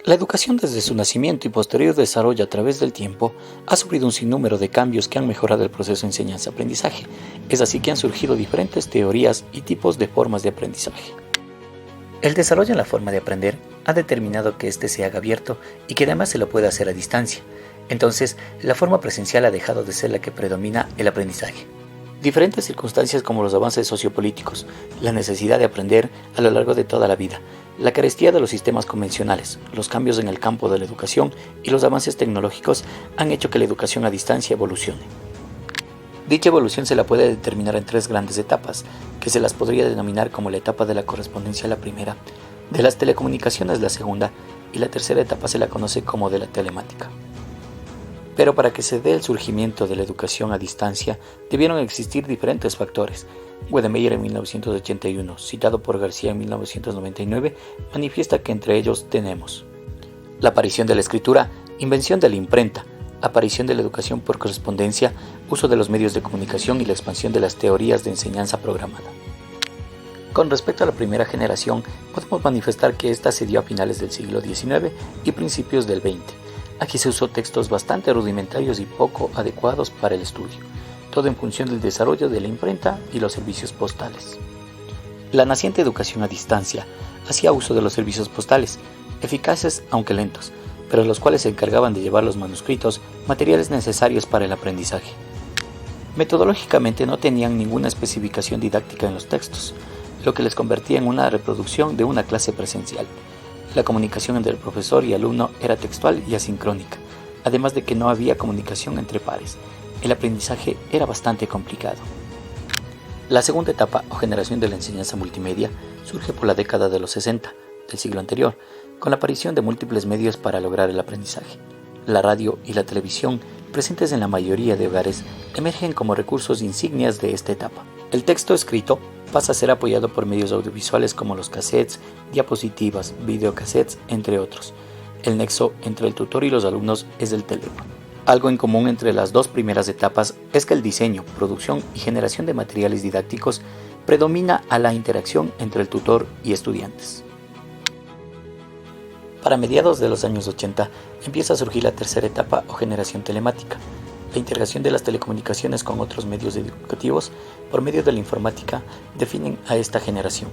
La educación desde su nacimiento y posterior desarrollo a través del tiempo ha sufrido un sinnúmero de cambios que han mejorado el proceso de enseñanza-aprendizaje. Es así que han surgido diferentes teorías y tipos de formas de aprendizaje. El desarrollo en la forma de aprender ha determinado que éste se haga abierto y que además se lo pueda hacer a distancia. Entonces, la forma presencial ha dejado de ser la que predomina el aprendizaje. Diferentes circunstancias como los avances sociopolíticos, la necesidad de aprender a lo largo de toda la vida, la carestía de los sistemas convencionales, los cambios en el campo de la educación y los avances tecnológicos han hecho que la educación a distancia evolucione. Dicha evolución se la puede determinar en tres grandes etapas, que se las podría denominar como la etapa de la correspondencia la primera, de las telecomunicaciones la segunda y la tercera etapa se la conoce como de la telemática. Pero para que se dé el surgimiento de la educación a distancia, debieron existir diferentes factores. Wedemeyer en 1981, citado por García en 1999, manifiesta que entre ellos tenemos la aparición de la escritura, invención de la imprenta, aparición de la educación por correspondencia, uso de los medios de comunicación y la expansión de las teorías de enseñanza programada. Con respecto a la primera generación, podemos manifestar que ésta se dio a finales del siglo XIX y principios del XX. Aquí se usó textos bastante rudimentarios y poco adecuados para el estudio, todo en función del desarrollo de la imprenta y los servicios postales. La naciente educación a distancia hacía uso de los servicios postales, eficaces aunque lentos, pero los cuales se encargaban de llevar los manuscritos, materiales necesarios para el aprendizaje. Metodológicamente no tenían ninguna especificación didáctica en los textos, lo que les convertía en una reproducción de una clase presencial. La comunicación entre el profesor y alumno era textual y asincrónica, además de que no había comunicación entre pares. El aprendizaje era bastante complicado. La segunda etapa o generación de la enseñanza multimedia surge por la década de los 60 del siglo anterior, con la aparición de múltiples medios para lograr el aprendizaje. La radio y la televisión, presentes en la mayoría de hogares, emergen como recursos insignias de esta etapa. El texto escrito pasa a ser apoyado por medios audiovisuales como los cassettes, diapositivas, videocassettes, entre otros. El nexo entre el tutor y los alumnos es el teléfono. Algo en común entre las dos primeras etapas es que el diseño, producción y generación de materiales didácticos predomina a la interacción entre el tutor y estudiantes. Para mediados de los años 80 empieza a surgir la tercera etapa o generación telemática. La integración de las telecomunicaciones con otros medios educativos por medio de la informática definen a esta generación.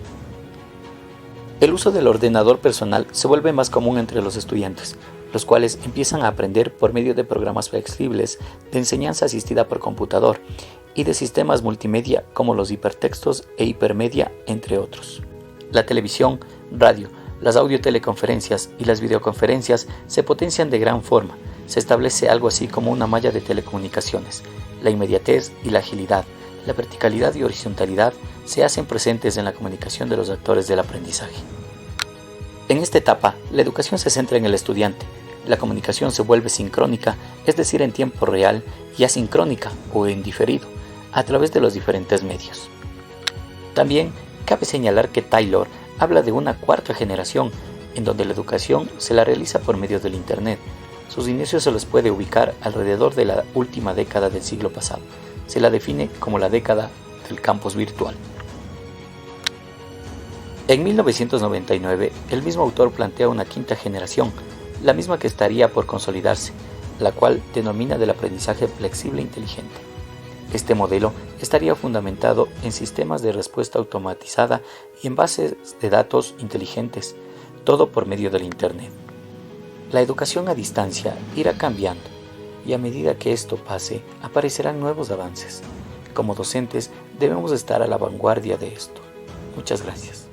El uso del ordenador personal se vuelve más común entre los estudiantes, los cuales empiezan a aprender por medio de programas flexibles de enseñanza asistida por computador y de sistemas multimedia como los hipertextos e hipermedia, entre otros. La televisión, radio, las audioteleconferencias y las videoconferencias se potencian de gran forma. Se establece algo así como una malla de telecomunicaciones. La inmediatez y la agilidad, la verticalidad y horizontalidad se hacen presentes en la comunicación de los actores del aprendizaje. En esta etapa, la educación se centra en el estudiante. La comunicación se vuelve sincrónica, es decir, en tiempo real, y asincrónica o en diferido, a través de los diferentes medios. También cabe señalar que Taylor habla de una cuarta generación, en donde la educación se la realiza por medio del Internet. Sus inicios se los puede ubicar alrededor de la última década del siglo pasado. Se la define como la década del campus virtual. En 1999, el mismo autor plantea una quinta generación, la misma que estaría por consolidarse, la cual denomina del aprendizaje flexible e inteligente. Este modelo estaría fundamentado en sistemas de respuesta automatizada y en bases de datos inteligentes, todo por medio del Internet. La educación a distancia irá cambiando y a medida que esto pase, aparecerán nuevos avances. Como docentes, debemos estar a la vanguardia de esto. Muchas gracias.